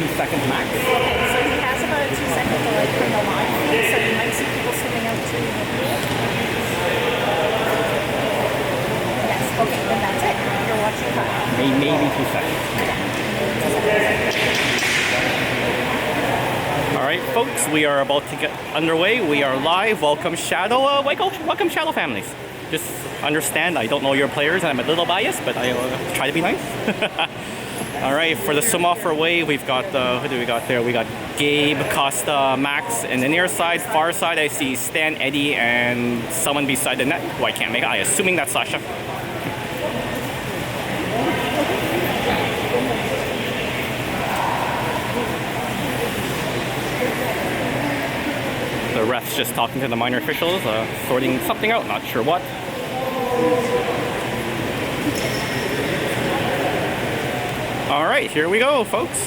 2 seconds max. Okay, so he has about a 2-second delay from the live feed, so you might see people swimming out to the pool. Yes, okay, then that's it. You're watching time. Maybe 2 seconds. All right, folks, we are about to get underway. We are live. Welcome, Shadow. Welcome, Shadow families. Just understand, I don't know your players, and I'm a little biased, but I try to be nice. All right, for the swim-offer wave, we've got, who do we got there? We got Gabe, Costa, Max, and the near side, far side, I see Stan, Eddie, and someone beside the net who I can't make out. I'm assuming that's Sasha. The ref's just talking to the minor officials, sorting something out, not sure what. All right, here we go, folks.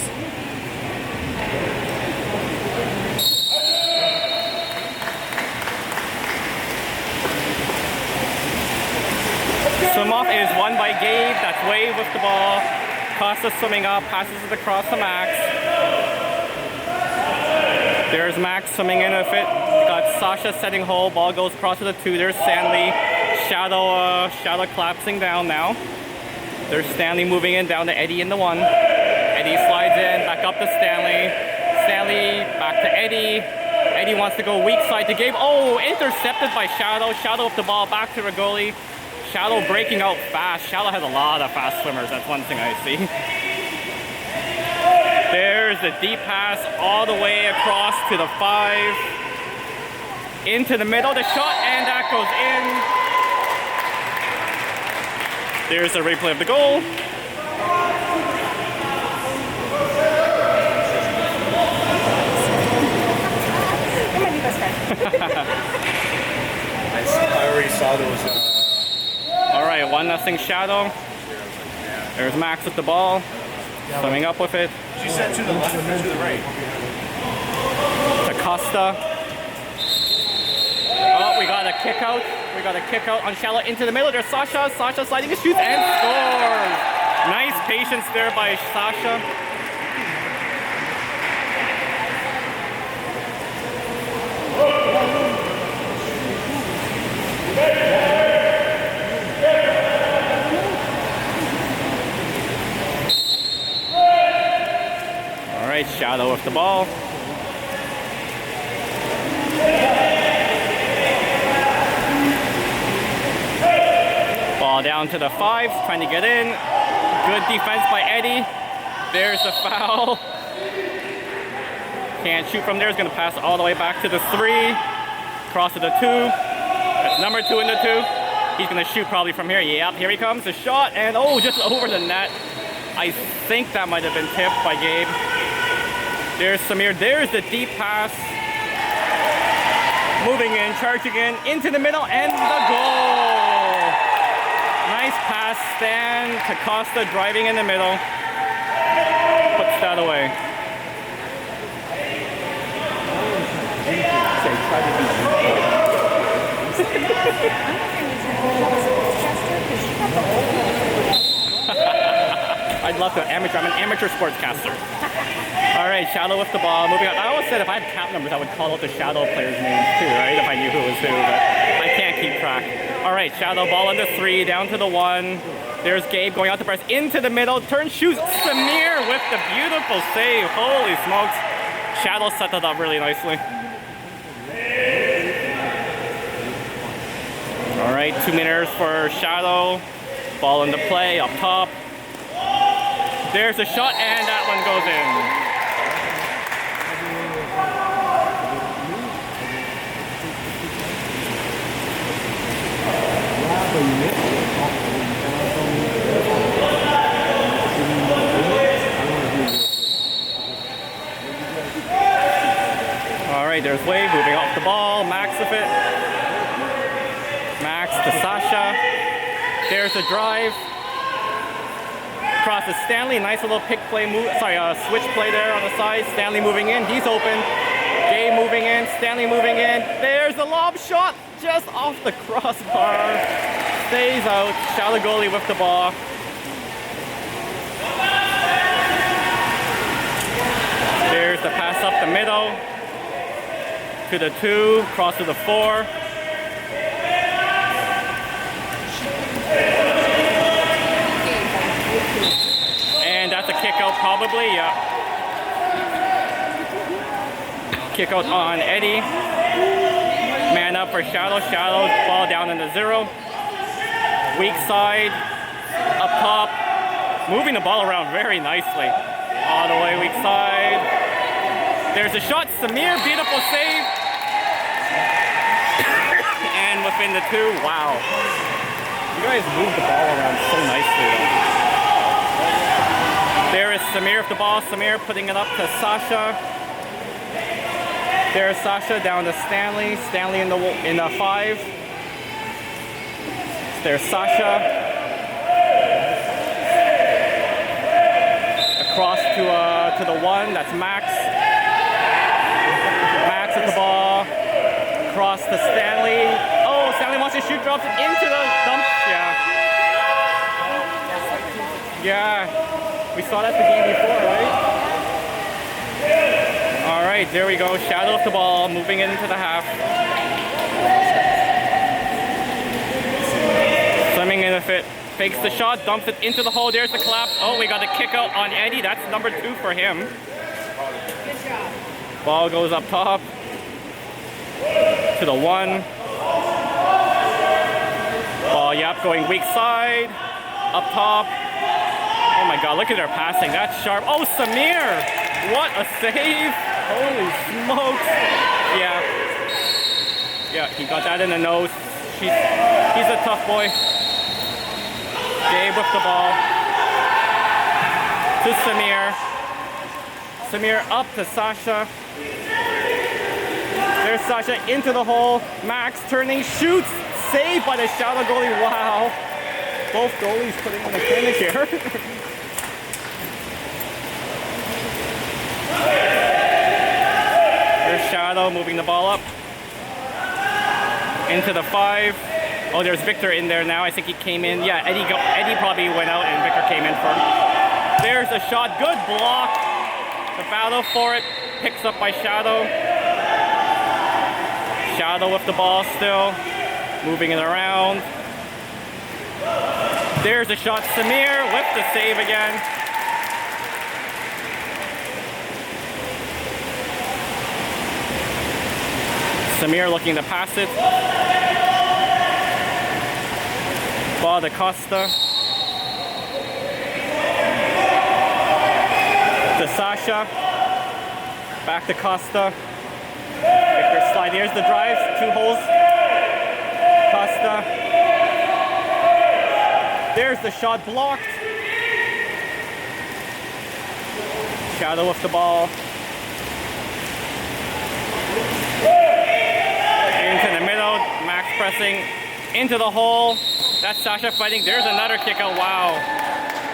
Swim off is won by Gabe. That's Wave with the ball. Costa swimming up, passes it across to Max. There's Max swimming in with it. Got Sasha setting hole. Ball goes across to the 2. There's Stanley. Shadow collapsing down now. There's Stanley moving in down to Eddie in the 1. Eddie slides in, back up to Stanley. Stanley back to Eddie. Eddie wants to go weak side to Gabe. Oh, intercepted by Shadow. Shadow with the ball back to Regoli. Shadow breaking out fast. Shadow has a lot of fast swimmers. That's one thing I see. There's the deep pass all the way across to the 5. Into the middle, the shot, and that goes in. There's the replay of the goal. I already saw those. All right, 1-0 Shadow. There's Max with the ball, swimming up with it. She said to the left or to the right? To Costa. Oh, we got a kick out. We got a kick out on Shallow into the middle. There's Sasha. Sasha sliding his shoots and scores. Nice patience there by Sasha. All right, Shadow with the ball. Ball down to the 5, trying to get in. Good defense by Eddie. There's the foul. Can't shoot from there. He's going to pass all the way back to the 3. Cross to the 2. That's number 2 in the 2. He's going to shoot probably from here. Yep, here he comes. The shot, and oh, just over the net. I think that might have been tipped by Gabe. There's Samir. There's the deep pass. Moving in, charging in, into the middle, and the goal. Nice pass, Stan to Costa, driving in the middle. Puts that away. I'd love to. I'm an amateur sportscaster. All right, Shadow with the ball, moving on. I always said if I had cap numbers, I would call out the Shadow players' names too, right? If I knew who was who, but I can't keep track. All right, Shadow ball into 3, down to the 1. There's Gabe going out to press into the middle. Turn, shoots. Samir with the beautiful save. Holy smokes. Shadow set that up really nicely. All right, 2 minutes for Shadow. Ball into play, up top. There's a shot, and that one goes in. All right, there's Wave moving off the ball. Max with it. Max to Sasha. There's the drive. Across to Stanley. Nice little pick play move. Switch play there on the side. Stanley moving in. He's open. Gabe moving in. Stanley moving in. There's the lob shot just off the crossbar. Stays out. Shadow goalie with the ball. to the 2, cross to the 4. And that's a kick out probably, yeah. Kick out on Eddie. Man up for Shadow. Shadow, ball down in the 0. Weak side, up top. Moving the ball around very nicely. All the way weak side. There's a shot, Samir, beautiful save. And within the 2, wow. You guys move the ball around so nicely though. There is Samir with the ball. Samir putting it up to Sasha. There's Sasha down to Stanley. Stanley in the 5. There's Sasha. Across to the 1. That's Max. Max with the ball. Across to Stanley. Oh, Stanley wants to shoot, drops it into the dump. Yeah. Yeah. We saw that the game before, right? All right, there we go. Shadow of the ball, moving it into the half. Swimming in with it. Fakes the shot, dumps it into the hole. There's the collapse. Oh, we got a kick out on Eddie. That's number 2 for him. Good job. Ball goes up top to the 1. Ball, yep, going weak side. Up top. Oh my god, look at their passing. That's sharp. Oh, Samir! What a save! Holy smokes! Yeah. Yeah, he got that in the nose. He's a tough boy. Gabe with the ball. To Samir. Samir up to Sasha. There's Sasha into the hole. Max turning, shoots. Saved by the Shadow goalie. Wow. Both goalies putting in the clinic here. There's Shadow moving the ball up into the 5. Oh, there's Victor in there now. I think he came in. Yeah, Eddie probably went out and Victor came in for him. There's a shot. Good block. The battle for it. Picks up by Shadow. Shadow with the ball still. Moving it around. There's a shot. Samir with the save again. Samir looking to pass it. Ball to Costa. To Sasha. Back to Costa. Victor slide. Here's the drive. 2 holes. Costa. There's the shot blocked. Shadow with the ball. Into the middle. Max pressing into the hole. That's Sasha fighting. There's another kick out. Wow.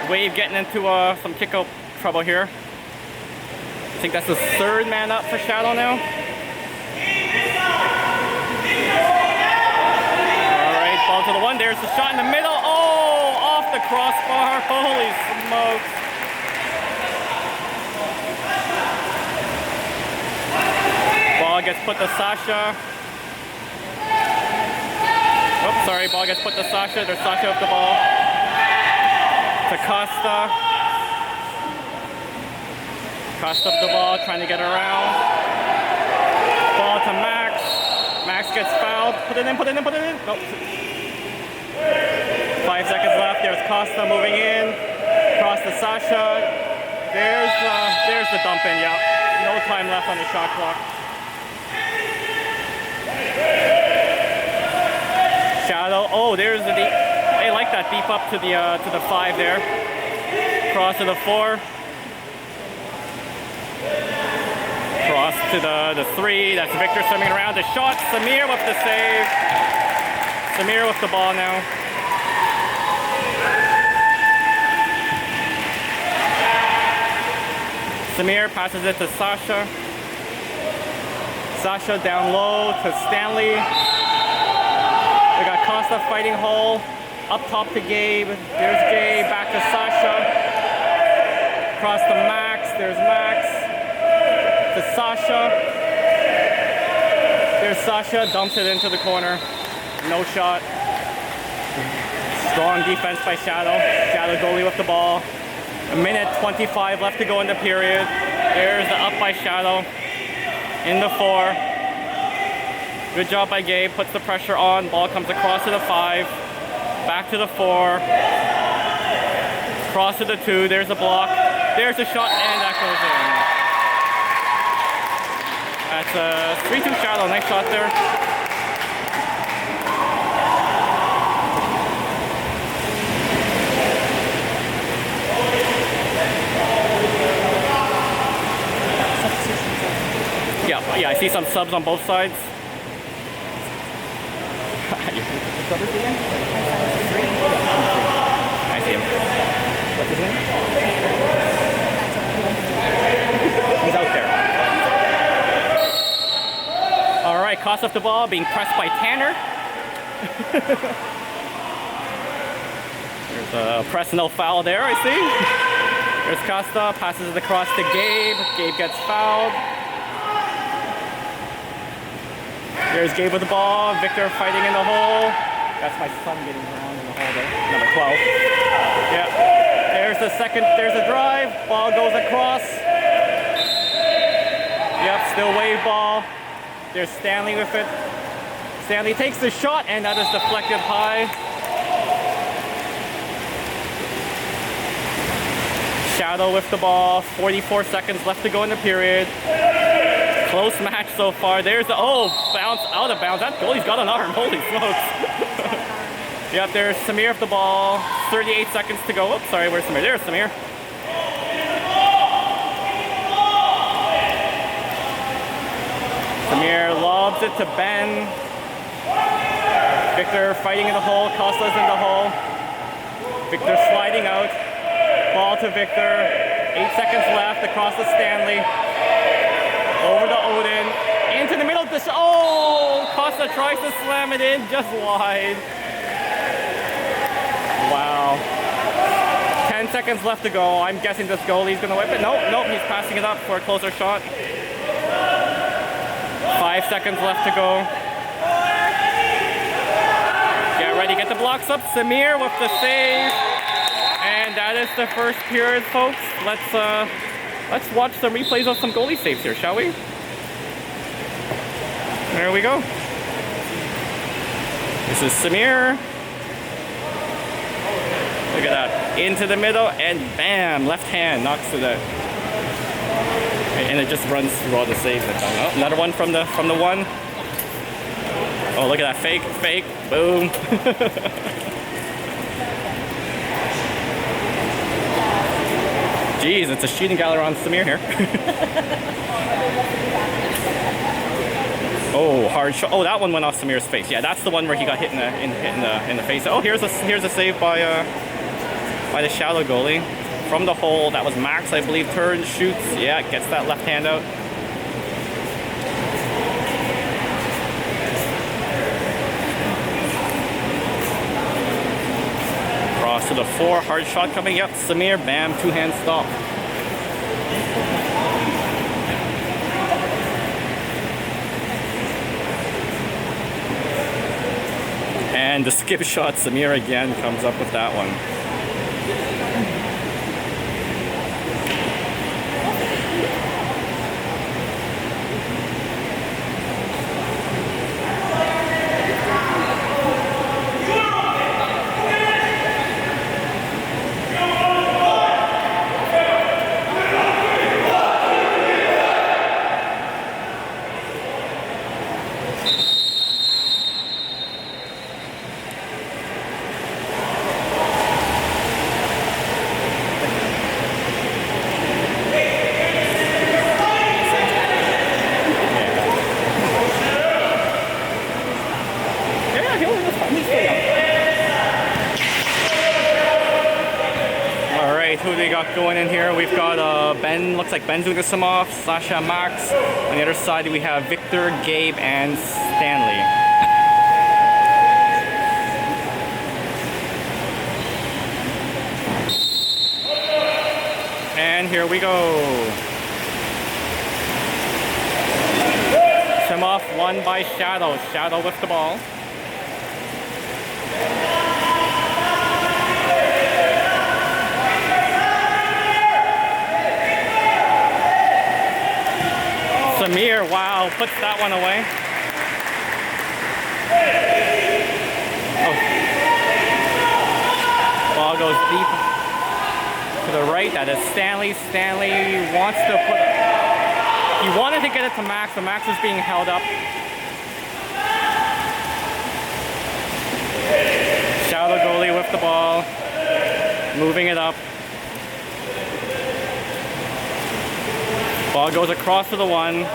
Wave getting into some kick out trouble here. I think that's the 3rd man up for Shadow now. Alright, ball to the 1. There's the shot in the middle. Oh, off the crossbar. Holy smokes. Ball gets put to Sasha. Oops, sorry, ball gets put to Sasha. There's Sasha with the ball. To Costa. Costa with the ball, trying to get around. Ball to Max. Max gets fouled. Put it in, put it in, put it in. Nope. 5 seconds left. There's Costa moving in. Cross to Sasha. There's the dump in, yeah. No time left on the shot clock. Shadow. Oh, there's the deep. I like that deep up to the 5 there. Cross to the 4. Cross to the 3. That's Victor swimming around. The shot. Samir with the save. Samir with the ball now. Samir passes it to Sasha. Sasha down low to Stanley. We got Costa fighting hole. Up top to Gabe. There's Gabe. Back to Sasha. Across to Max. There's Max. To Sasha. There's Sasha, dumps it into the corner. No shot. Strong defense by Shadow. Shadow goalie with the ball. A minute 25 left to go in the period. There's the up by Shadow. In the 4. Good job by Gabe. Puts the pressure on. Ball comes across to the 5. Back to the 4. Cross to the 2. There's a block. There's a shot, and that goes in. That's a 3-2 Shadow. Nice shot there. Yeah, I see some subs on both sides. I see him. What's his name? He's out there. All right, Costa off the ball, being pressed by Tanner. There's a press, no foul there, I see. There's Costa, passes it across to Gabe. Gabe gets fouled. There's Gabe with the ball. Victor fighting in the hole. That's my son getting around in the hole there. Number 12. Yeah. There's the second. There's a drive. Ball goes across. Yep, still wave ball. There's Stanley with it. Stanley takes the shot, and that is deflected high. Shadow with the ball. 44 seconds left to go in the period. Close match so far. There's the, bounce out of bounds. That goalie's got an arm. Holy smokes. Yep, there's Samir with the ball. 38 seconds to go. Oops, sorry, where's Samir? There's Samir. Samir lobs it to Ben. Victor fighting in the hole. Costa's in the hole. Victor sliding out. Ball to Victor. 8 seconds left across the Stanley. Over to Odin, into the middle of the Costa tries to slam it in, just wide. Wow. 10 seconds left to go. I'm guessing this goalie's gonna wipe it. Nope, he's passing it up for a closer shot. 5 seconds left to go. Get ready, get the blocks up. Samir with the save. And that is the first period, folks. Let's watch some replays of some goalie saves here, shall we? There we go. This is Samir. Look at that. Into the middle, and bam! Left hand knocks to that. And it just runs through all the saves. Oh, another one from the 1. Oh, look at that. Fake. Boom. Jeez, it's a shooting gallery on Samir here. Oh, hard shot. Oh, that one went off Samir's face. Yeah, that's the one where he got hit in the face. Oh, here's a save by the Shadow goalie from the hole. That was Max, I believe. Turns, shoots. Yeah, gets that left hand out. Cross to the 4, hard shot coming up. Samir, bam, 2-hand stop. And the skip shot, Samir again comes up with that one. Who they got going in here? We've got Ben, looks like Ben's doing the sum off, Sasha, Max. On the other side we have Victor, Gabe, and Stanley. And here we go. Some game off, won by Shadow. Shadow with the ball. Samir, wow, puts that one away. Oh. Ball goes deep to the right. That is Stanley. Stanley wants to put... He wanted to get it to Max, but Max is being held up. Shadow goalie with the ball. Moving it up. Ball goes across to the one.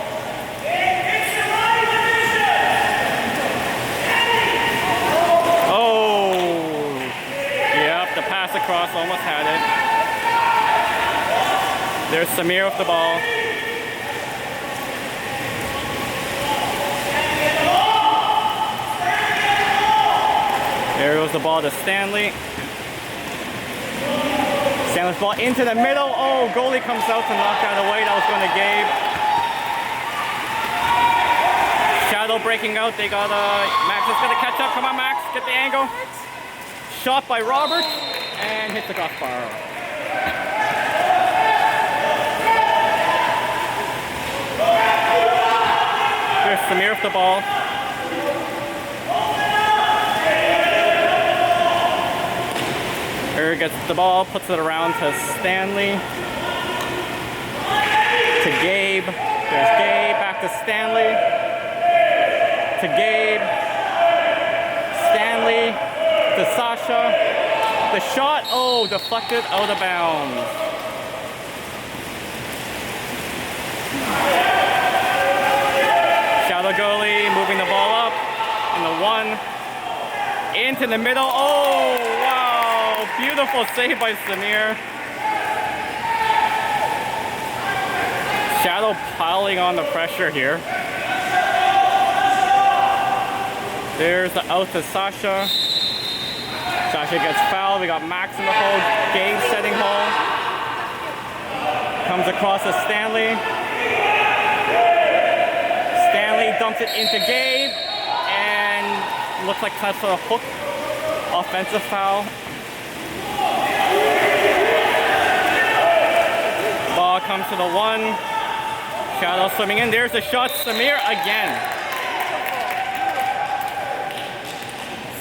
Oh! Yep, the pass across almost had it. There's Samir with the ball. There goes the ball to Stanley. Stanley's ball into the middle. Oh, goalie comes out to knock that away. That was going to Gabe. Shadow breaking out. They got Max is going to catch up. Come on, Max. Get the angle. Shot by Robert and hits the crossbar. There's Samir with the ball. Gets the ball, puts it around to Stanley, to Gabe. There's Gabe, back to Stanley, to Gabe, Stanley, to Sasha. The shot, oh, deflected out of bounds. Shadow goalie moving the ball up, and the one into the middle. Oh, wow. Beautiful save by Samir. Shadow piling on the pressure here. There's the out to Sasha. Sasha gets fouled. We got Max in the hole. Gabe setting hole. Comes across to Stanley. Stanley dumps it into Gabe. And looks like that's a hook. Offensive foul. Ball comes to the one. Shadow swimming in. There's the shot. Samir again.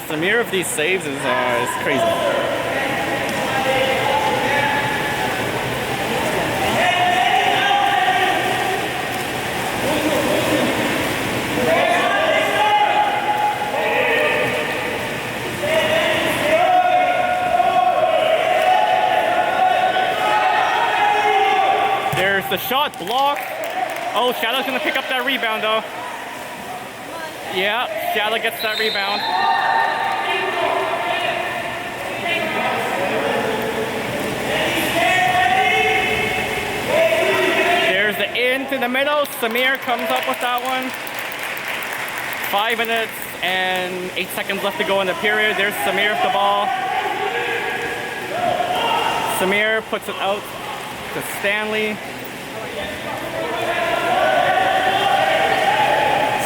Samir of these saves is crazy. There's the shot blocked. Oh, Shadow's gonna pick up that rebound though. Yeah, Shadow gets that rebound. There's the into the middle. Samir comes up with that one. 5 minutes and 8 seconds left to go in the period. There's Samir with the ball. Samir puts it out to Stanley.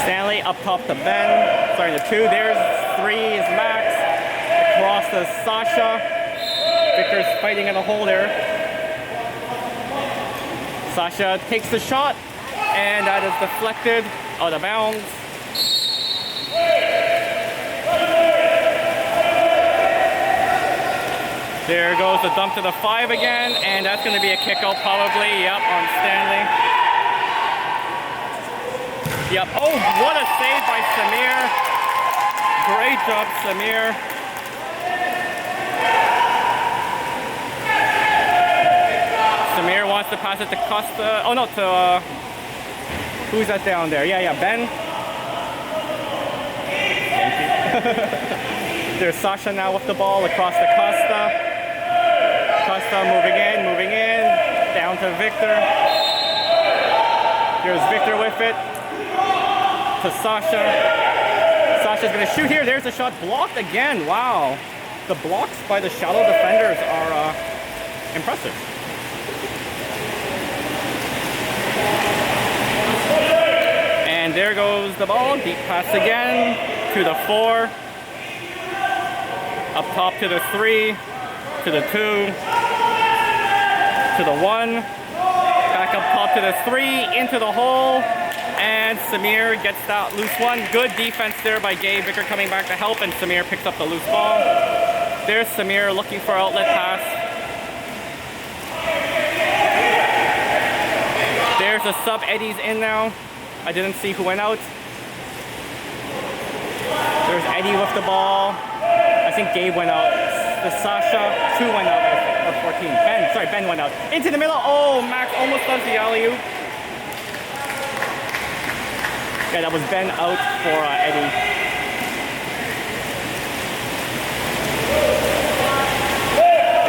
Stanley up top to Ben. Sorry, the 2. There's 3 is Max. Across to Sasha. Victor's fighting in the hole there. Sasha takes the shot, and that is deflected out of bounds. There goes the dump to the 5 again, and that's going to be a kick out probably. Yep, on Stanley. Yep. Oh, what a save by Samir. Great job, Samir. Samir wants to pass it to Costa. Oh no, to who's that down there? Yeah, Ben. Thank you. There's Sasha now with the ball across to Costa. Costa moving in, down to Victor. Here's Victor with it to Sasha. Sasha's gonna shoot here. There's a shot blocked again. Wow, the blocks by the Shadow defenders are impressive. And there there goes the ball. Deep pass again to the 4. Up top to the 3. To the 2. To the 1. Back up top to the 3. Into the hole. And Samir gets that loose one. Good defense there by Gabe. Victor coming back to help, and Samir picks up the loose ball. There's Samir looking for outlet pass. There's a sub. Eddie's in now. I didn't see who went out. There's Eddie with the ball. I think Gabe went out. The Sasha, 2 went out, or 14. Ben went out. Into the middle. Oh, Max almost does the alley-oop. Yeah, that was Ben out for Eddie.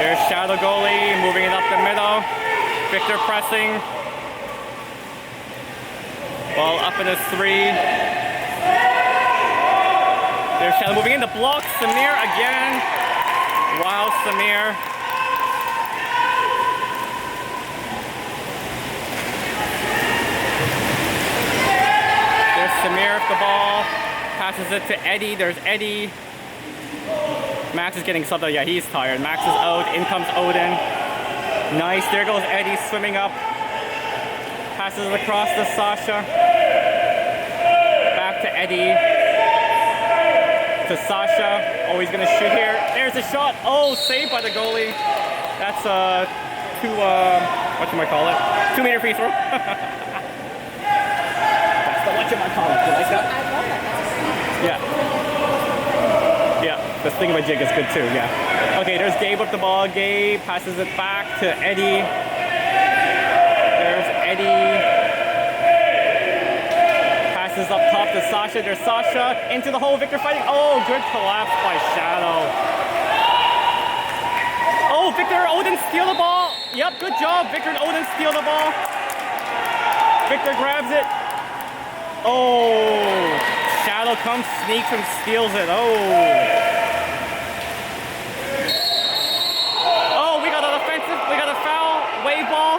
There's Shadow goalie, moving it up the middle. Victor pressing. Ball up in a 3. There's Shadow moving in the block. Samir again. Wow, Samir. Samir with the ball, passes it to Eddie. There's Eddie. Max is getting subbed out. Yeah, he's tired. Max is out. In comes Odin. Nice. There goes Eddie swimming up. Passes it across to Sasha. Back to Eddie. To Sasha. Oh, he's going to shoot here. There's a shot. Oh, saved by the goalie. That's a 2-meter free throw. You like that? I love that. Yeah. Yeah, the thingamajig is good too, yeah. Okay, there's Gabe with the ball. Gabe passes it back to Eddie. There's Eddie. Passes up top to Sasha. There's Sasha. Into the hole. Victor fighting. Oh, good collapse by Shadow. Oh, Victor and Odin steal the ball. Yep, good job. Victor and Odin steal the ball. Victor grabs it. Oh, Shadow comes, sneaks, and steals it. Oh, we got an offensive, we got a foul, wave ball.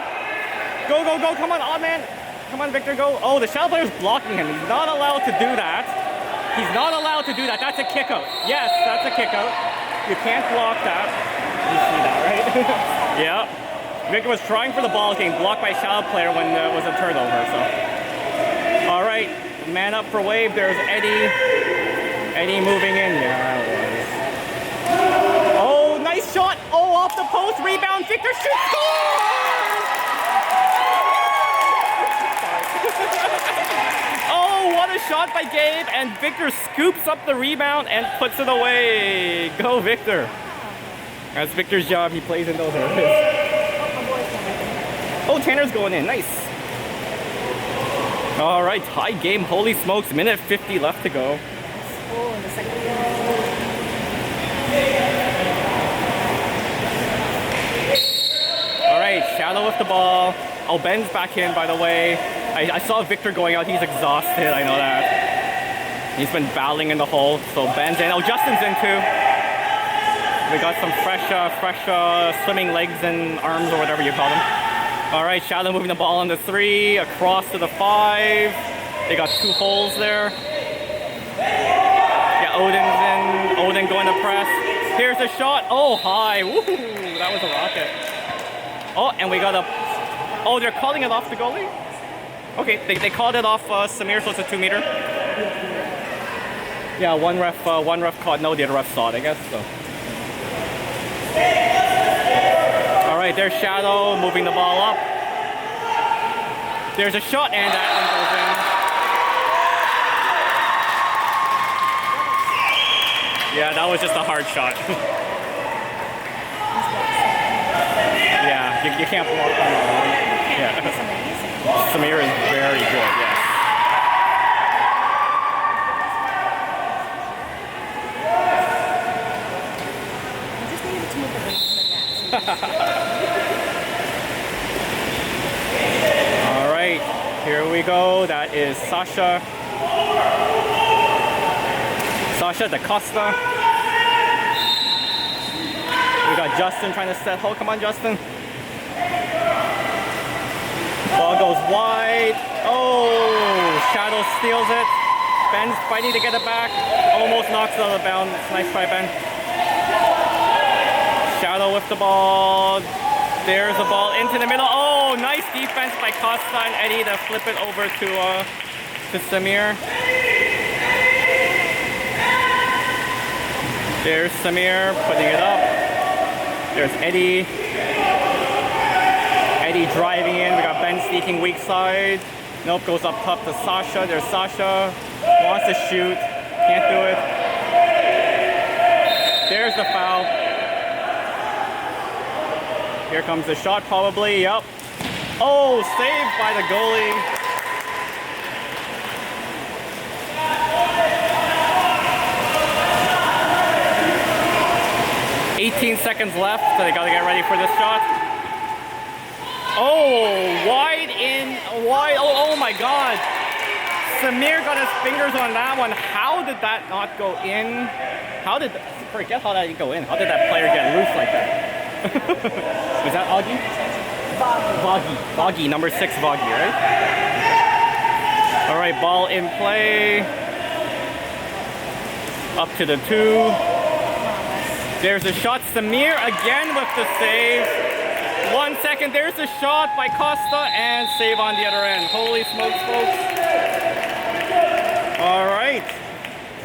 Go, go, go, come on, odd man. Come on, Victor, go. Oh, the Shadow player's blocking him. He's not allowed to do that. He's not allowed to do that. That's a kick out. Yes, that's a kick out. You can't block that. You see that, right? Yeah. Victor was trying for the ball, getting blocked by a Shadow player when it was a turnover, so. All right, man up for wave. There's Eddie. Eddie moving in. Yeah, oh, nice shot. Oh, off the post. Rebound. Victor shoots. Score! Oh, what a shot by Gabe. And Victor scoops up the rebound and puts it away. Go, Victor. That's Victor's job. He plays in those areas. Oh, Tanner's going in. Nice. All right, tie game. Holy smokes, minute 50 left to go. Oh, in the second game. All right, Shadow with the ball. Oh, Ben's back in, by the way. I saw Victor going out. He's exhausted. I know that. He's been battling in the hole. So Ben's in. Oh, Justin's in too. We got some fresh swimming legs and arms or whatever you call them. All right, Shadow moving the ball on the 3, across to the 5. They got 2 holes there. Yeah, Odin's in. Odin going to press. Here's a shot. Oh, high. Woohoo! That was a rocket. Oh, and we got a... Oh, they're calling it off the goalie? Okay, they called it off Samir, so it's a 2-meter. Yeah, one ref caught. No, the other ref saw it, I guess. So. All right, there's Shadow moving the ball up. There's a shot, and that one goes in. Yeah, that was just a hard shot. Yeah, you can't block on that one. Yeah. Samir is very good, yes. I just needed to move the weight from the net. All right, here we go. That is Sasha. Sasha DaCosta. We got Justin trying to set hole. Come on, Justin. Ball goes wide. Oh, Shadow steals it. Ben's fighting to get it back. Almost knocks it out of bounds. Nice try, Ben. Shadow with the ball. There's the ball into the middle. Oh, nice defense by Costa and Eddie to flip it over to Samir. There's Samir putting it up. There's Eddie. Eddie driving in. We got Ben sneaking weak side. Nope, goes up top to Sasha. There's Sasha. Wants to shoot. Can't do it. There's the foul. Here comes the shot probably. Yep. Oh, saved by the goalie. $18 seconds left, so they gotta get ready for this shot. Oh, wide in, wide, oh my God. Samir got his fingers on that one. How did that not go in? Forget how that didn't go in. How did that player get loose like that? Was that Augie? Voggy, number 6 Voggy, right? All right, ball in play. Up to the 2. There's a shot. Samir again with the save. 1 second. There's a shot by Costa and save on the other end. Holy smokes, folks. All right.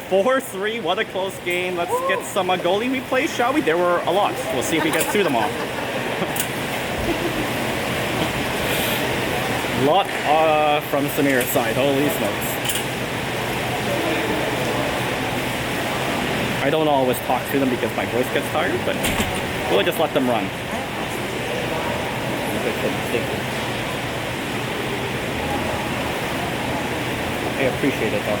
4-3. What a close game. Let's get some goalie replays, shall we? There were a lot. We'll see if we get through them all. Lot from Samir's side. Holy smokes. I don't always talk to them because my voice gets tired, but we'll just let them run. I appreciate it though.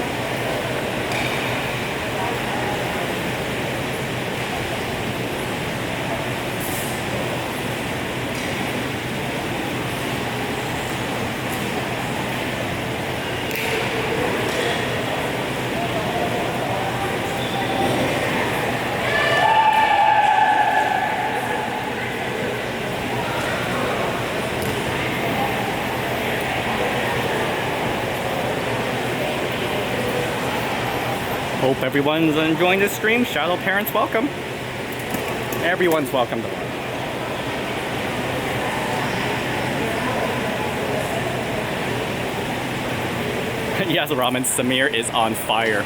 Hope everyone's enjoying this stream. Shadow parents, welcome. Everyone's welcome to learn. Yes, Ramen, Samir is on fire.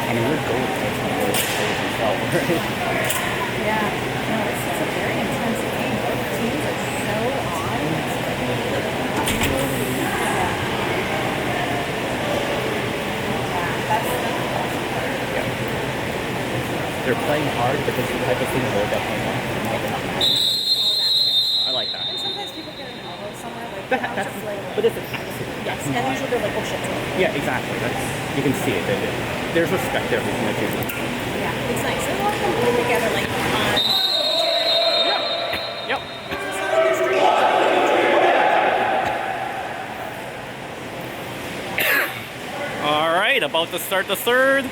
I mean, we're gold. Yeah. No, it's a very intense game. Both teams are so on. They're playing hard, but this is the type of thing we're definitely want. I like that. And sometimes people get an elbow somewhere, like That's, but it's yes, and usually they're like, oh shit. yeah, exactly. You can see it. There's respect there between the two. Yeah, it's nice. And a lot of them play together like on. Yep. All right, about to start the third.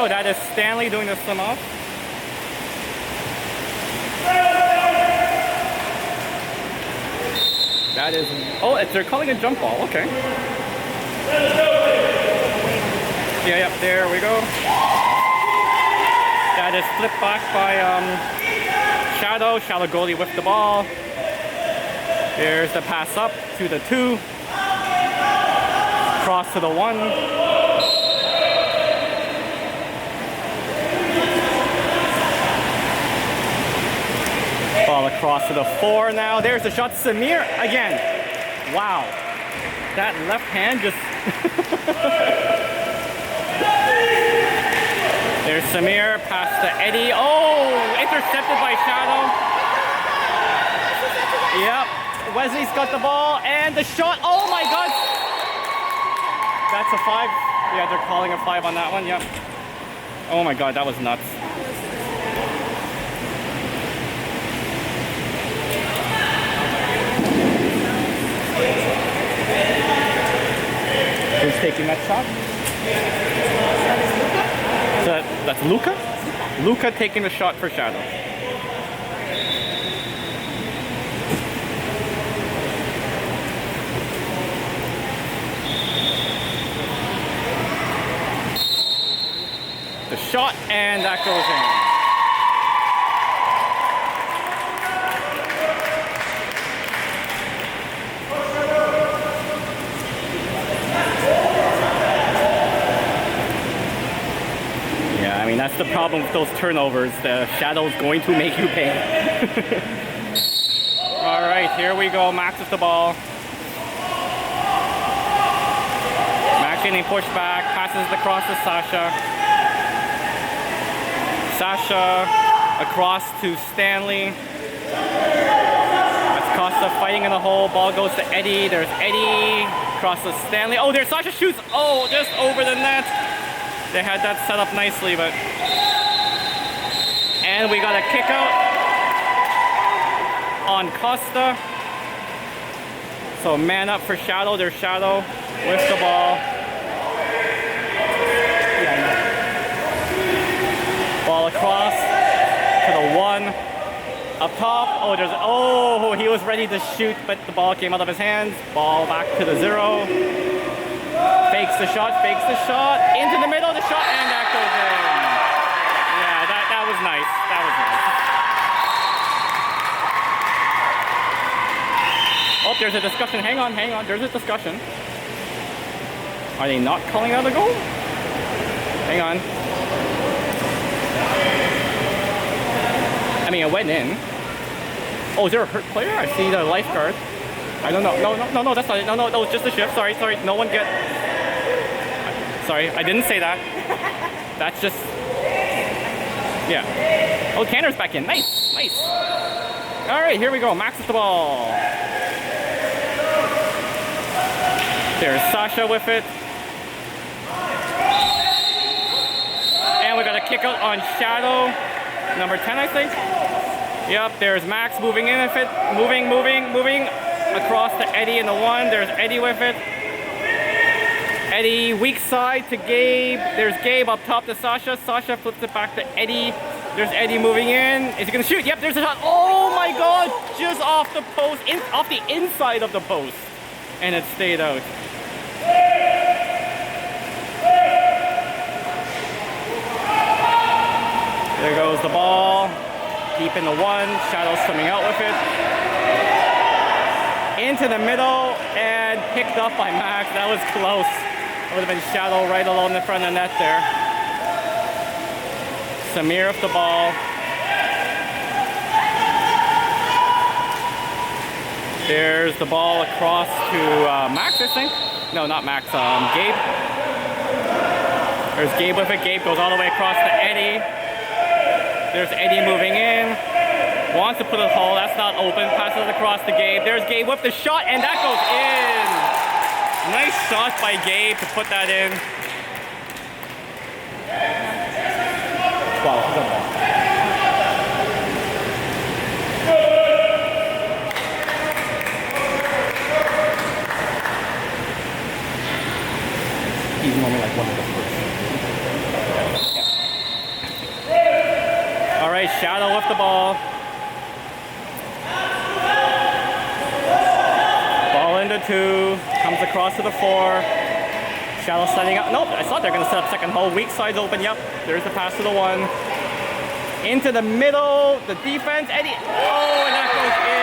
That is Stanley doing the swim off. That is, oh, they're calling a jump ball, okay. Yeah, there we go. That is flipped back by Shadow. Shadow goalie with the ball. There's the pass up to the 2. Cross to the 1. Ball across to the 4 now. There's the shot. Samir again. Wow. That left hand just... There's Samir. Pass to Eddie. Oh! Intercepted by Shadow. Yep. Wesley's got the ball. And the shot. Oh my God. That's a 5. Yeah, they're calling a 5 on that one. Yep. Oh my god, that was nuts. Who's taking that shot? So that's Luca? Luca taking the shot for Shadow. The shot, and that goes in. Yeah, I mean, that's the problem with those turnovers. The Shadow's going to make you pay. All right, here we go. Max with the ball. Max getting pushed back, passes it across to Sasha. Sasha across to Stanley. That's Costa fighting in the hole. Ball goes to Eddie. There's Eddie across to Stanley. Oh, there's Sasha shoots. Oh, just over the net. They had that set up nicely, but... And we got a kick out on Costa. So man up for Shadow. There's Shadow with the ball. Ball across to the 1. Up top. Oh, he was ready to shoot, but the ball came out of his hands. Ball back to the 0. Fakes the shot, into the middle, the shot, and that goes in. Yeah, that was nice. That was nice. Oh, there's a discussion. Hang on. There's a discussion. Are they not calling out a goal? Hang on. I mean, it went in. Oh, is there a hurt player? I see the lifeguard. I don't know. No, that's not it. No, it's just a shift. Sorry. No one get... Sorry, I didn't say that. That's just... Yeah. Oh, Tanner's back in. Nice. All right, here we go. Max with the ball. There's Sasha with it. And we got a kick out on Shadow. Number 10, I think. Yep, there's Max moving in with it. Moving. Across to Eddie in the 1. There's Eddie with it. Eddie, weak side to Gabe. There's Gabe up top to Sasha. Sasha flips it back to Eddie. There's Eddie moving in. Is he gonna shoot? Yep, there's a shot. Oh my god! Just off the post, off the inside of the post. And it stayed out. There goes the ball. Deep in the 1. Shadow swimming out with it. Into the middle and picked up by Max. That was close. That would have been Shadow right along the front of the net there. Samir with the ball. There's the ball across to Max, I think. No, not Max. Gabe. There's Gabe with it. Gabe goes all the way across to Eddie. There's Eddie moving in. Wants to put a hole. That's not open. Passes across to Gabe. There's Gabe with the shot, and that goes in. Nice shot by Gabe to put that in. Wow, he's normally like one of the first. Yeah. All right, Shadow with the ball. Into 2, comes across to the 4. Shadow setting up. Nope, I thought they were going to set up second hole. Weak side's open. Yep, there's the pass to the 1. Into the middle, the defense. Eddie. Oh, and that goes in.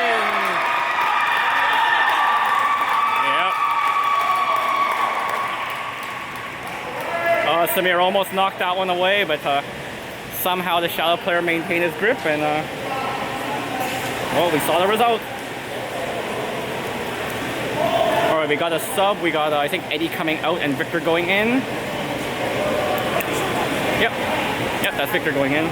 Yep. Samir almost knocked that one away, but somehow the Shadow player maintained his grip, and well, we saw the result. Alright, we got a sub. We got, I think, Eddie coming out and Victor going in. Yep, that's Victor going in.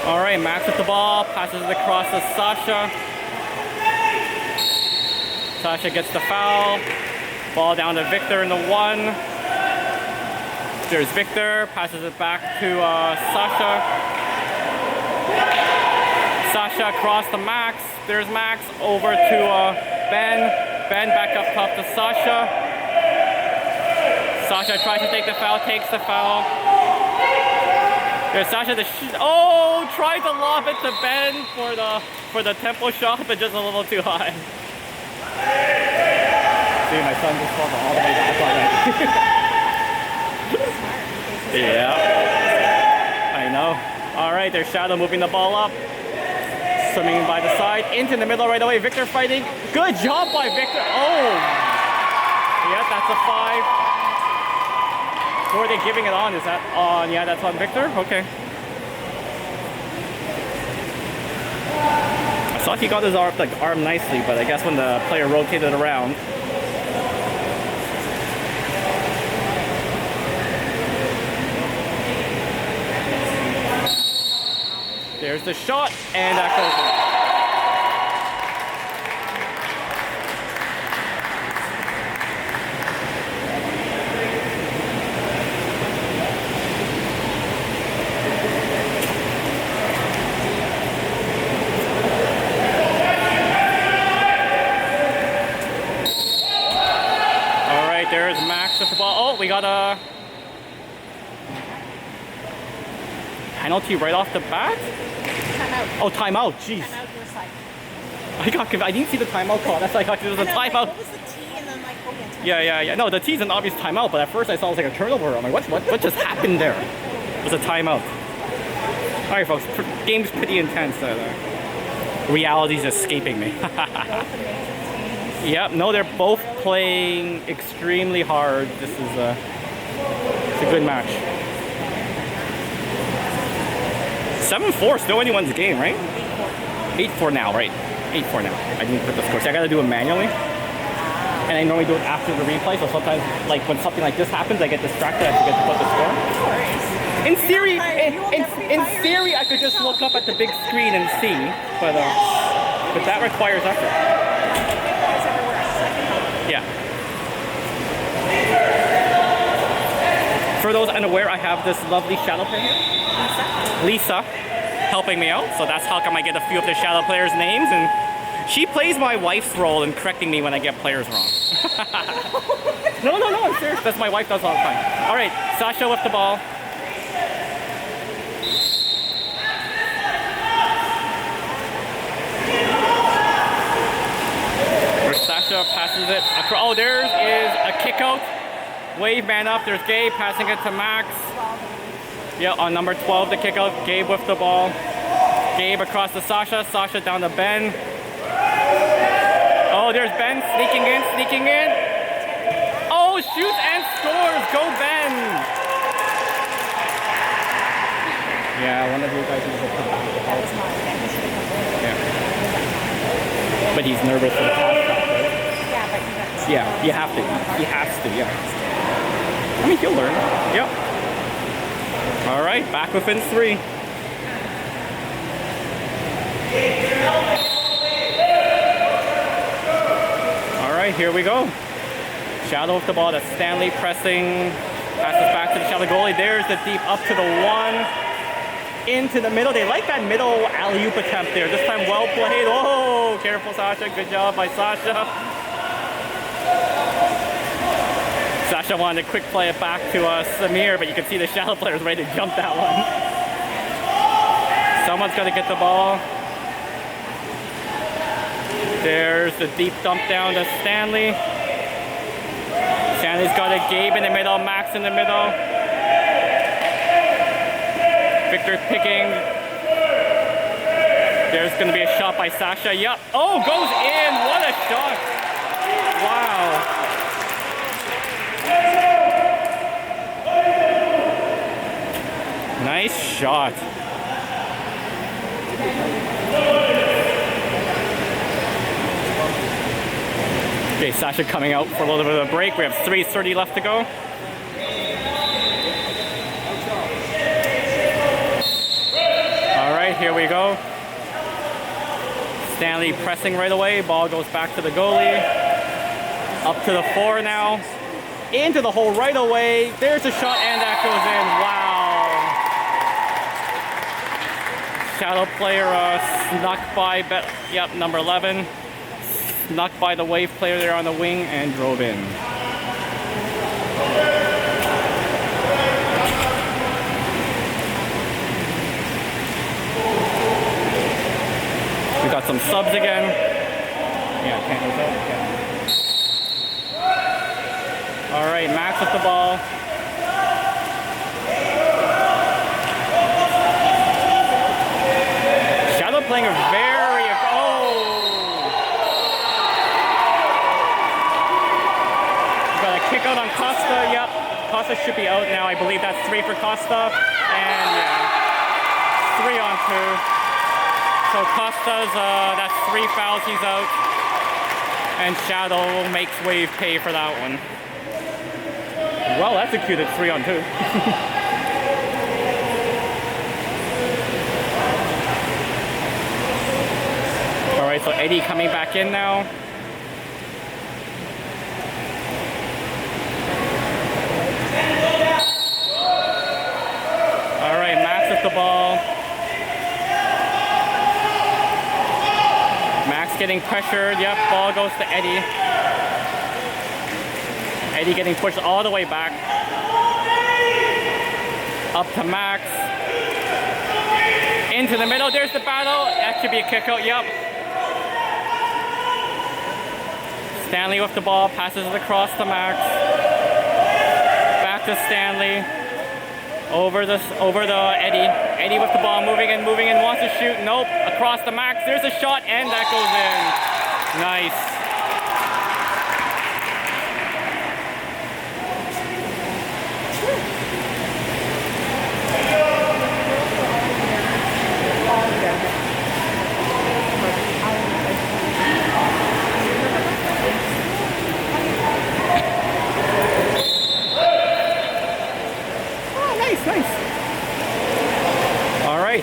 Alright, Max with the ball. Passes it across to Sasha. Sasha gets the foul. Ball down to Victor in the 1. There's Victor, passes it back to Sasha. Sasha across to Max. There's Max over to Ben. Ben back up top to Sasha. Sasha tries to take the foul, takes the foul. There's Sasha tried to lob it to Ben for the tempo shot, but just a little too high. See, my son just fell all the way back already. Yeah, I know. All right, there's Shadow moving the ball up. Swimming by the side, into the middle right away. Victor fighting. Good job by Victor. Oh! Yeah, that's a 5. Who are they giving it on? Is that on? Yeah, that's on Victor? Okay. I thought he got his arm nicely, but I guess when the player rotated around. There's the shot, and that goes All right, there's Max with the ball. Oh, we got a penalty right off the bat. Timeout. Oh, timeout. Jeez. Timeout your side. I didn't see the timeout call. That's like it was a timeout. What was the T and then like timeout? Yeah. No, the T's an obvious timeout, but at first I saw it was like a turnover. I'm like, what just happened there? It was a timeout. All right, folks. Game's pretty intense. Reality's escaping me. Yep. No, they're both playing extremely hard. This is it's a good match. 7-4, still anyone's game, right? 8-4 now, right? 8-4 now. I didn't put the score. See, I gotta do it manually. And I normally do it after the replay, so sometimes, like, when something like this happens, I get distracted, I forget to put the score. In theory, in theory, I could just look up at the big screen and see, but that requires effort. Yeah. For those unaware, I have this lovely shadow player here. Lisa, helping me out, so that's how come I get a few of the shadow players' names, and she plays my wife's role in correcting me when I get players wrong. No, I'm serious. That's my wife does all the time. All right, Sasha with the ball. Where Sasha passes it across. Oh, there is a kick out. Wave man up. There's Gabe passing it to Max. Yeah, on number 12, the kick out. Gabe with the ball. Gabe across to Sasha. Sasha down to Ben. Oh, there's Ben sneaking in. Oh, shoots and scores. Go Ben. Yeah, one of you guys needs to come back. That was mine. Yeah. But he's nervous for the pass shot, right? Yeah, but you got Yeah, you have to. He has to, yeah. I mean, he'll learn. Yep. All right, back within 3. All right, here we go. Shadow with the ball. That's Stanley pressing. Passes back to the Shadow goalie. There's the deep up to the 1. Into the middle. They like that middle alley-oop attempt there. This time well played. Oh, careful, Sasha. Good job by Sasha. Sasha wanted to quick play it back to Samir, but you can see the Shadow players ready to jump that one. Someone's got to get the ball. There's the deep dump down to Stanley. Stanley's got a Gabe in the middle, Max in the middle. Victor picking. There's going to be a shot by Sasha. Yup. Oh, goes in. What a shot. Wow. Nice shot. Okay, Sasha coming out for a little bit of a break. We have 3:30 left to go. All right, here we go. Stanley pressing right away. Ball goes back to the goalie. Up to the 4 now. Into the hole right away. There's a shot and that goes in. Wow. Shadow player snuck by, number 11. Snuck by the wave player there on the wing and drove in. We got some subs again. Yeah, can't lose out. Yeah. All right, Max with the ball. Shadow playing a very, got a kick out on Costa. Yep, Costa should be out now. I believe that's 3 for Costa. And yeah, 3 on 2. So Costa's, that's 3 fouls, he's out. And Shadow makes Wave pay for that one. Well executed, 3 on 2. All right, so Eddie coming back in now. All right, Max with the ball. Max getting pressured. Yep, ball goes to Eddie. Eddie getting pushed all the way back. Up to Max. Into the middle. There's the battle. That should be a kick out. Yep. Stanley with the ball. Passes it across to Max. Back to Stanley. Over the Eddie. Eddie with the ball, moving in, wants to shoot. Nope, across the Max. There's a shot, and that goes in. Nice.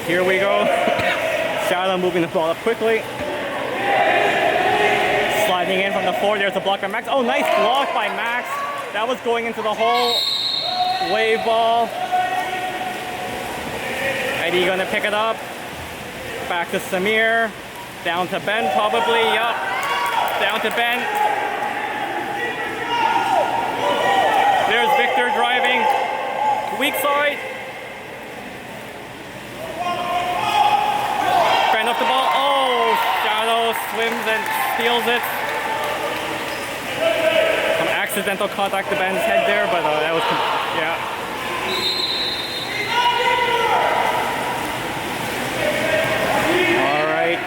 Here we go. Shadow moving the ball up quickly. Sliding in from the 4. There's a block by Max. Oh, nice block by Max. That was going into the hole. Wave ball. Eddie gonna pick it up. Back to Samir. Down to Ben probably. Yup. Down to Ben. There's Victor driving. Weak side. Off the ball. Oh, Shadow swims and steals it. Some accidental contact to Ben's head there, but that was, yeah. All right.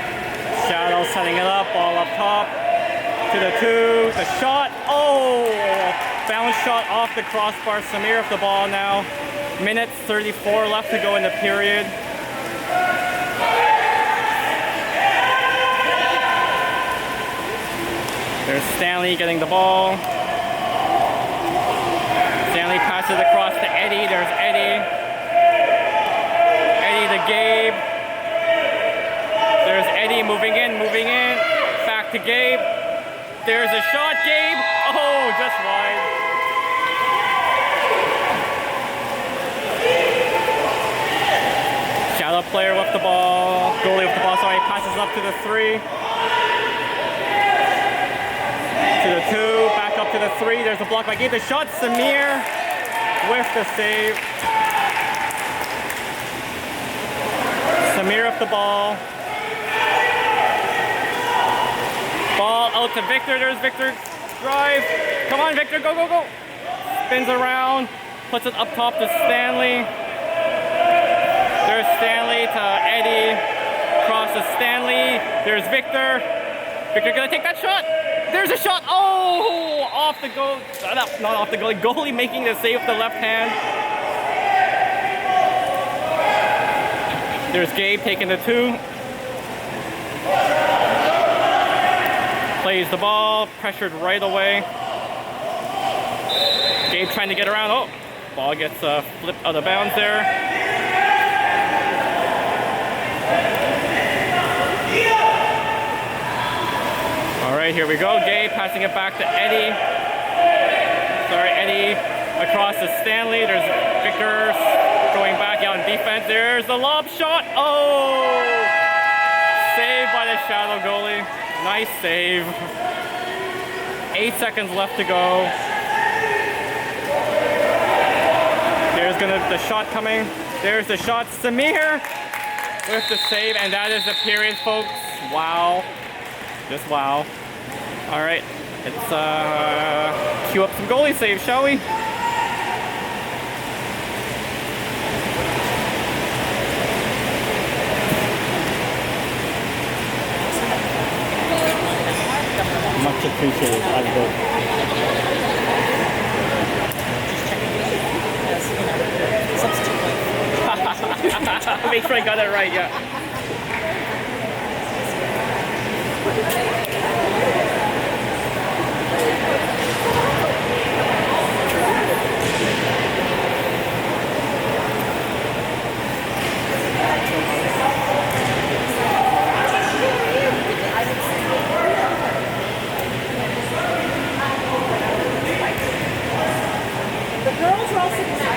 Shadow setting it up, ball up top. To the 2, the shot. Oh, bounce shot off the crossbar. Samir with the ball now. Minute 34 left to go in the period. There's Stanley getting the ball. Stanley passes across to Eddie. There's Eddie. Eddie to Gabe. There's Eddie moving in. Back to Gabe. There's a shot, Gabe. Oh, just wide. Shadow player with the ball. Goalie with the ball, sorry. Passes up to the 3. To the 2, back up to the 3. There's a block by Gabe. The shot, Samir with the save. Samir with the ball. Ball out to Victor. There's Victor. Drive. Come on, Victor. Go, go, go. Spins around. Puts it up top to Stanley. There's Stanley to Eddie. Cross to Stanley. There's Victor. Victor gonna take that shot. There's a shot. Oh, off the goal. Not off the goalie. Goalie making the save with the left hand. There's Gabe taking the 2. Plays the ball. Pressured right away. Gabe trying to get around. Oh, ball gets flipped out of bounds there. All right, here we go. Gabe passing it back to Eddie. Sorry, Eddie across to Stanley. There's Victor going back out in defense. There's the lob shot. Oh! Saved by the shadow goalie. Nice save. 8 seconds left to go. There's the shot coming. There's the shot. Samir with the save, and that is the period, folks. Wow. Just wow. All right, let's cue up some goalie saves, shall we? Much appreciated. I'm good. Make sure I got it right, yeah. The girls are all sitting down.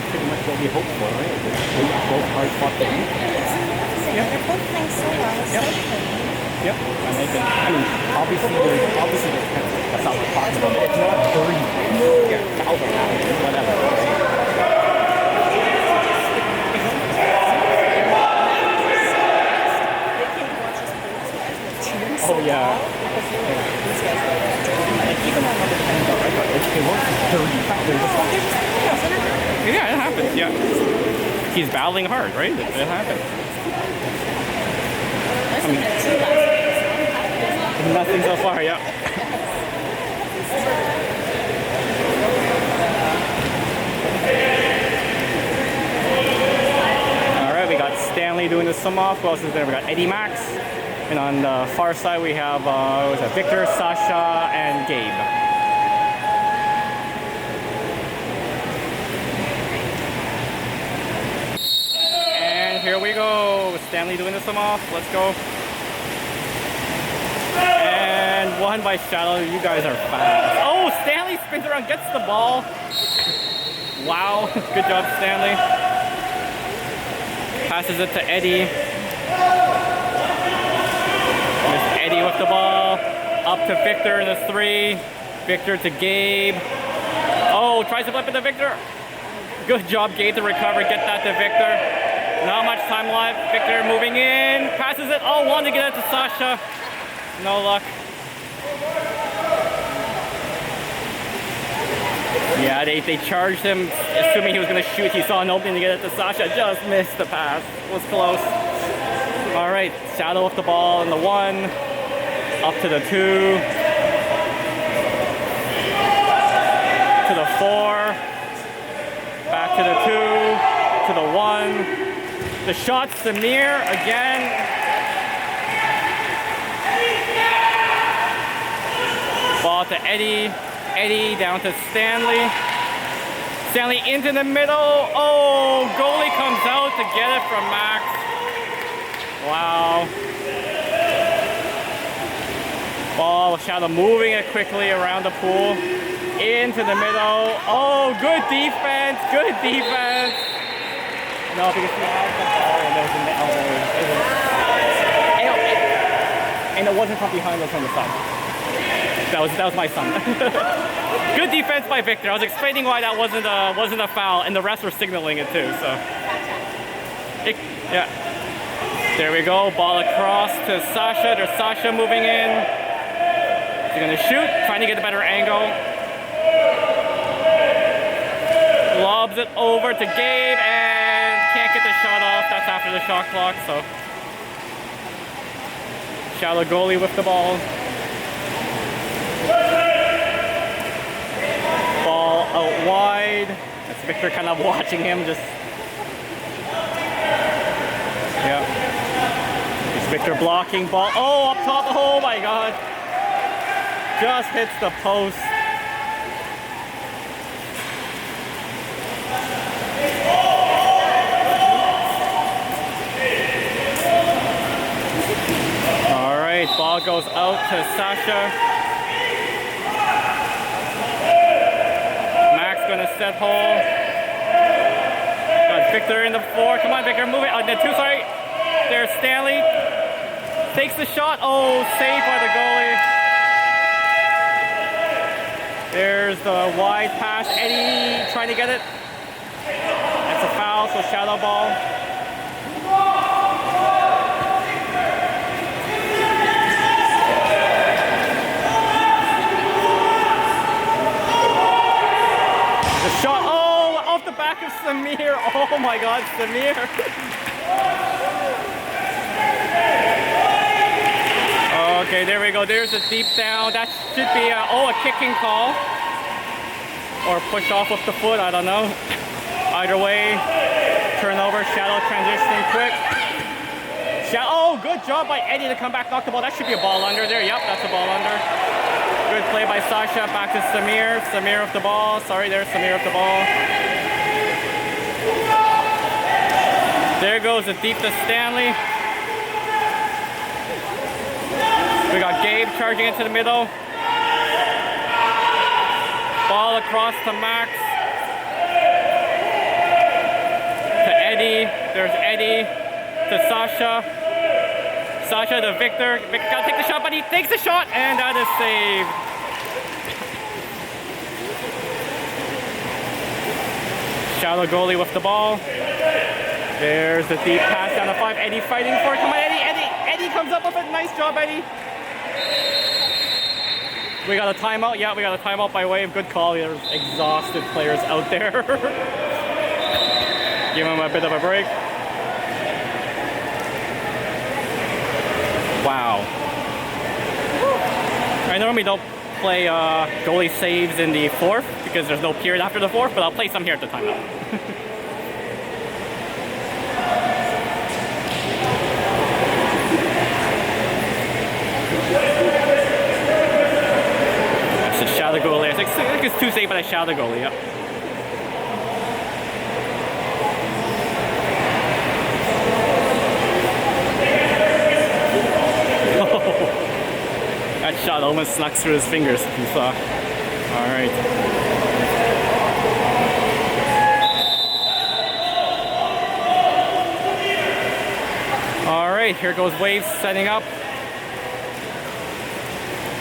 Pretty much what we hoped for, right? Both hard fought games. They're both playing so well. It's so clean. Yep. And they can, I mean, obviously there's that's not what we're talking about. It's not dirty. Yeah, Calvin, whatever. Oh yeah. Like even on other things, they weren't dirty. They're just Yeah, it happens, yeah. He's battling hard, right? It happens. I mean, Nothing so far, yeah. Alright, we got Stanley doing the sum off. Who else is there? We got Eddie Max. And on the far side we have what was that? Victor, Sasha, and Gabe. And here we go. Stanley doing the sum off. Let's go. And won by Shadow. You guys are fast. Oh, Stanley spins around, gets the ball. Wow, good job, Stanley. Passes it to Eddie. There's Eddie with the ball. Up to Victor in the 3. Victor to Gabe. Oh, tries to flip it to Victor. Good job, Gabe, to recover. Get that to Victor. Not much time left. Victor moving in. Passes it. Oh, wanted to get it to Sasha. No luck. Yeah, they charged him, assuming he was going to shoot. He saw an opening to get it to Sasha. Just missed the pass. Was close. All right, Shadow with the ball in the 1. Up to the 2. To the 4. Back to the 2. To the 1. The shot, Samir again. Ball to Eddie. Eddie down to Stanley. Stanley into the middle. Oh, goalie comes out to get it from Max. Wow. Ball, Shadow moving it quickly around the pool. Into the middle. Oh, good defense. Good defense. No, because he had the ball and it was in the elbow. And it wasn't from behind, it was from the side. That was my son. Good defense by Victor. I was explaining why that wasn't a foul, and the refs were signaling it too. So, yeah. There we go. Ball across to Sasha. There's Sasha moving in. He's gonna shoot, trying to get a better angle. Lobs it over to Gabe and can't get the shot off. That's after the shot clock. So, Shallow goalie with the ball. Ball out wide. That's Victor kind of watching him just. Yeah. It's Victor blocking ball. Oh, up top. Oh my god. Just hits the post. All right, ball goes out to Sasha. Max gonna set hole. Got Victor in the 4. Come on, Victor, move it. The 2, sorry. There's Stanley. Takes the shot. Oh, saved by the goalie. There's the wide pass. Eddie trying to get it. That's a foul, so shadow ball. The shot. Oh, off the back of Samir. Oh my god, Samir. Okay, there we go. There's a deep down. That should be a kicking call. Or push off with the foot, I don't know. Either way, turnover, shadow transitioning quick. Oh, good job by Eddie to come back, knock the ball. That should be a ball under there. Yep, that's a ball under. Good play by Sasha. Back to Samir. Samir with the ball. Sorry, there's Samir with the ball. There goes the deep to Stanley. We got Gabe charging into the middle. Ball across to Max. To Eddie. There's Eddie. To Sasha. Sasha to Victor. Victor gotta take the shot, but he takes the shot, and that is saved. Shallow goalie with the ball. There's the deep pass down to 5. Eddie fighting for it. Come on, Eddie. Eddie comes up with it. Nice job, Eddie. We got a timeout. Yeah, we got a timeout by way of good call. There's exhausted players out there. Give them a bit of a break. Wow. I normally don't play goalie saves in the 4th because there's no period after the 4th, but I'll play some here at the timeout. Shadow goalie. I think it's too safe, but I shadow goalie. Yep. Oh, that shot almost snuck through his fingers. You saw. All right. All right. Here goes Waves setting up.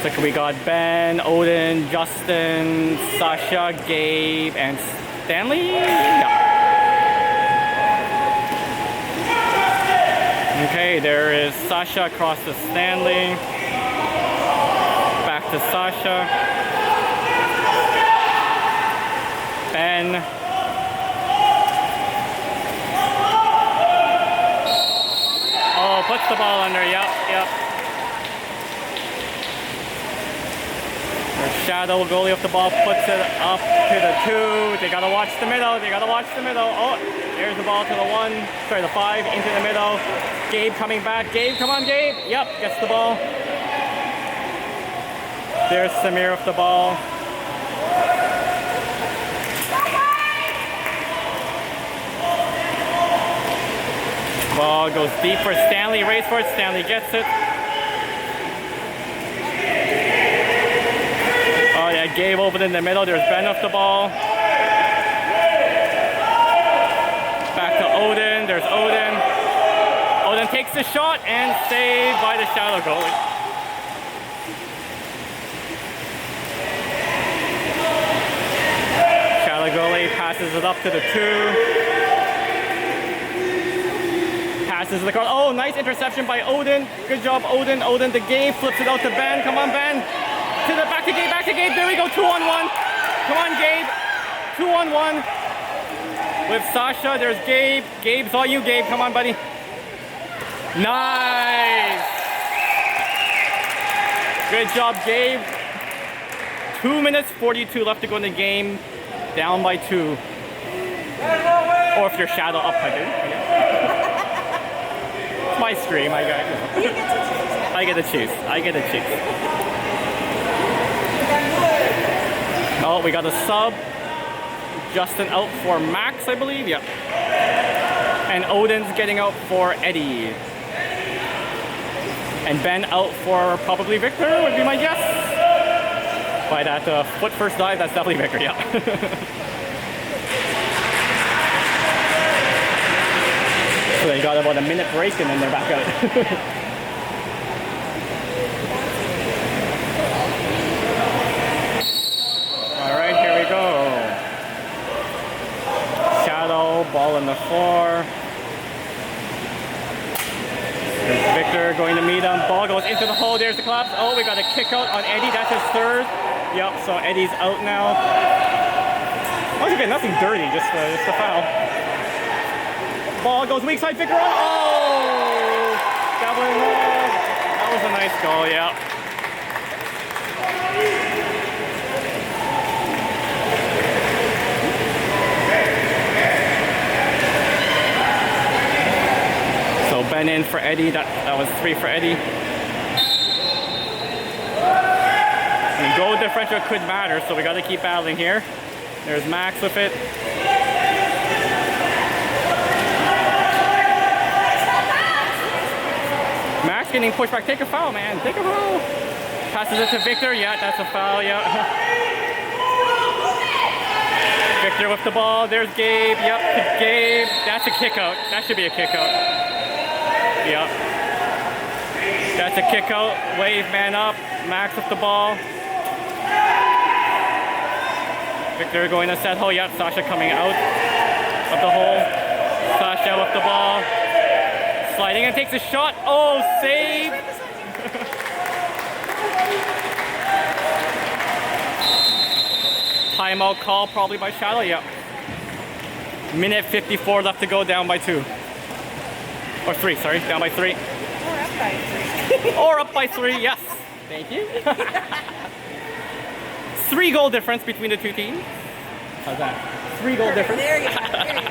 So we got Ben, Odin, Justin, Sasha, Gabe, and Stanley? Yeah. Okay, there is Sasha across to Stanley. Back to Sasha. Ben. Oh, puts the ball under. Yep. Shadow goalie of the ball puts it up to the 2. They gotta watch the middle. Oh, there's the ball to the 1. Sorry, the 5 into the middle. Gabe coming back. Gabe, come on, Gabe. Yep, gets the ball. There's Samir with the ball. Ball goes deep for Stanley. Race for it. Stanley gets it. Oh yeah, Gabe open in the middle. There's Ben off the ball. Back to Odin. There's Odin. Odin takes the shot and saved by the shadow goalie. Shadow goalie passes it up to the 2. Passes the card. Oh, nice interception by Odin. Good job, Odin. Odin to Gabe. Flips it out to Ben. Come on, Ben. Back to Gabe. There we go. 2-on-1. Come on, Gabe. 2-on-1. With Sasha, there's Gabe. Gabe's all you, Gabe. Come on, buddy. Nice. Good job, Gabe. 2 minutes 42 left to go in the game. Down by 2. Or if you're shadow up, I do. It's my stream. I got. You get to choose. Yeah. I get to choose. I get to choose. Oh, we got a sub. Justin out for Max, I believe. Yep. And Odin's getting out for Eddie. And Ben out for probably Victor would be my guess. By that foot first dive, that's definitely Victor. Yeah. So they got about a minute break and then they're back out. Alright, here we go. Shadow, ball on the floor. There's Victor going to meet him. Ball goes into the hole. There's the collapse. Oh, we got a kick out on Eddie. That's his third. Yep, so Eddie's out now. Once again, nothing dirty, just a foul. Ball goes weak side, Victor on. Oh! That was a nice goal, yeah. So Ben in for Eddie. That was 3 for Eddie. And goal differential could matter, so we got to keep battling here. There's Max with it. Max getting pushed back. Take a foul, man. Take a foul. Passes it to Victor. Yeah, that's a foul. Yeah. Victor with the ball. There's Gabe. Yep, Gabe. That's a kick out. That should be a kick out. Yep. That's a kick out. Wave man up. Max with the ball. Victor going to set hole. Yep, Sasha coming out of the hole. Sasha with the ball. Sliding and takes a shot. Oh, save! Timeout call probably by Shadow. Yep. Minute 54 left to go, down by 2. Or 3, sorry, down by 3. Or up by 3. Or up by 3, yes. Thank you. 3 goal difference between the two teams. How's that? 3 goal difference. There you go. There you go.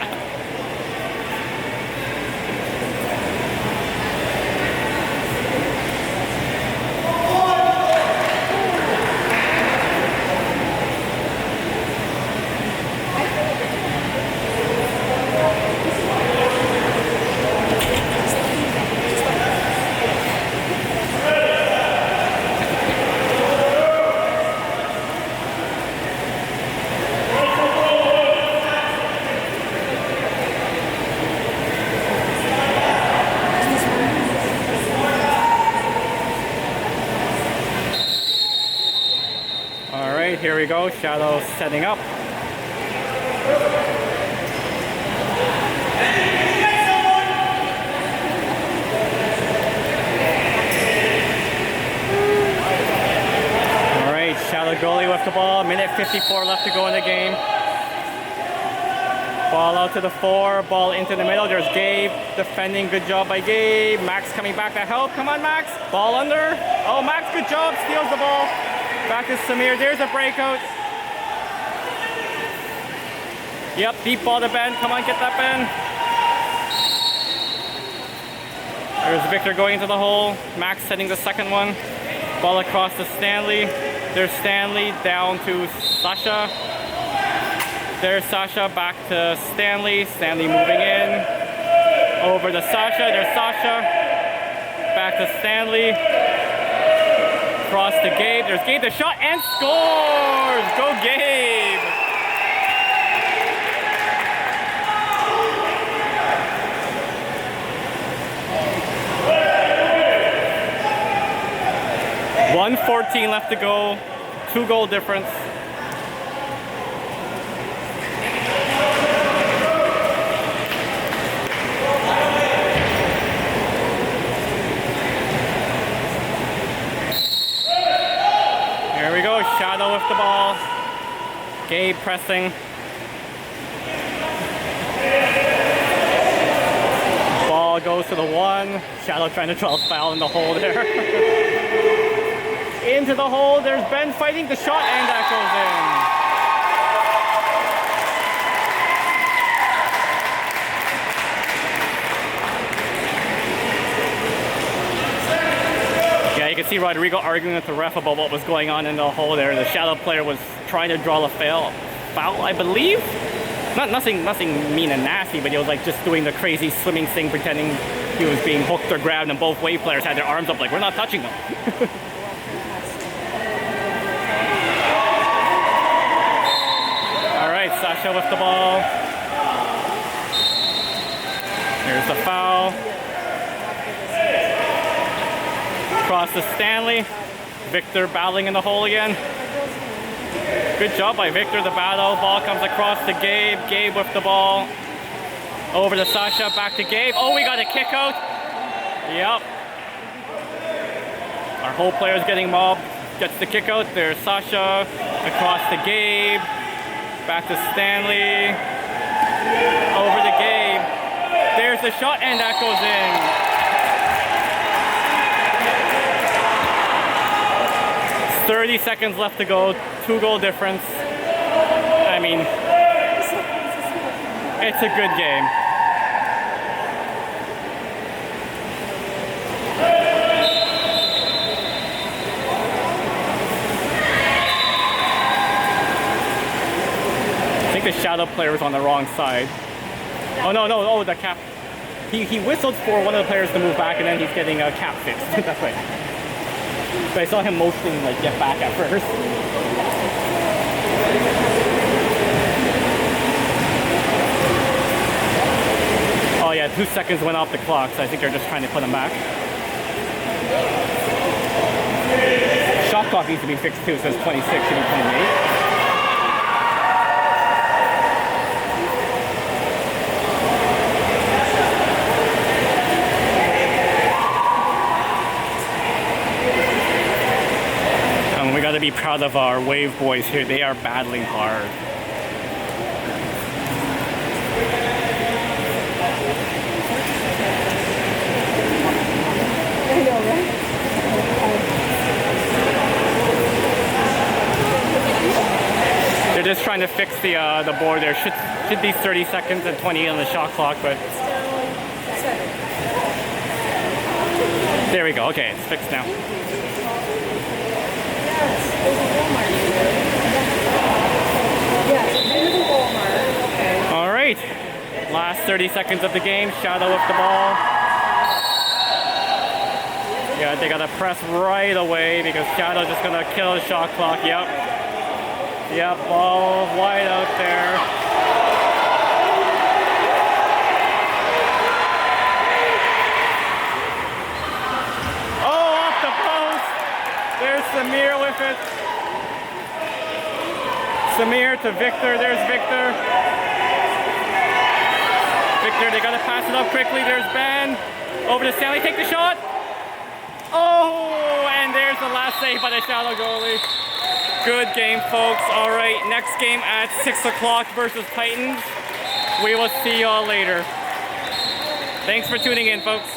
Here we go, Shadow setting up. Alright, Shadow goalie with the ball. Minute 54 left to go in the game. Ball out to the 4, ball into the middle. There's Gabe defending. Good job by Gabe. Max coming back to help. Come on, Max. Ball under. Oh, Max, good job. Steals the ball. Back to Samir. There's a breakout. Yep, deep ball to Ben. Come on, get that, Ben. There's Victor going into the hole. Max setting the second one. Ball across to Stanley. There's Stanley down to Sasha. There's Sasha back to Stanley. Stanley moving in. Over to Sasha. There's Sasha. Back to Stanley. Cross to Gabe. There's Gabe. The shot and scores! Go Gabe! .114 left to go. 2 goal difference. Here we go, Shadow with the ball. Gabe pressing. Ball goes to the 1. Shadow trying to draw a foul in the hole there. Into the hole, there's Ben fighting the shot, and that goes in. you can see Rodrigo arguing with the ref about what was going on in the hole there. The shadow player was trying to draw a foul, I believe. Nothing mean and nasty, but he was like just doing the crazy swimming thing, pretending he was being hooked or grabbed, and both wave players had their arms up like, we're not touching them. All right, Sasha with the ball. Here's the foul. Across to Stanley. Victor battling in the hole again. Good job by Victor, the battle. Ball comes across to Gabe. Gabe with the ball. Over to Sasha, back to Gabe. Oh, we got a kick out. Yep. Our whole player's getting mobbed. Gets the kick out. There's Sasha. Across to Gabe. Back to Stanley. Over to Gabe. There's the shot, and that goes in. 30 seconds left to go, 2-goal difference. I mean, it's a good game. I think the shadow player was on the wrong side. Oh no, oh, the cap. He whistled for one of the players to move back, and then he's getting a cap fixed. That's right. But I saw him motioning like get back at first. Oh yeah, 2 seconds went off the clock, so I think they're just trying to put him back. Shot clock needs to be fixed too, so it's 26, should be 28. We got to be proud of our wave boys here. They are battling hard. They're just trying to fix the board there. Should be 30 seconds and 20 on the shot clock, but there we go. Okay, it's fixed now. All right, last 30 seconds of the game. Shadow with the ball. Yeah, they gotta press right away because Shadow's just gonna kill the shot clock. Yep, ball wide out there. Oh, off the post. There's Samir with it. Samir to Victor. There's Victor. Victor, they gotta pass it up quickly. There's Ben. Over to Stanley. Take the shot. Oh, and there's the last save by the Shadow goalie. Good game, folks. All right, next game at 6 o'clock versus Titans. We will see y'all later. Thanks for tuning in, folks.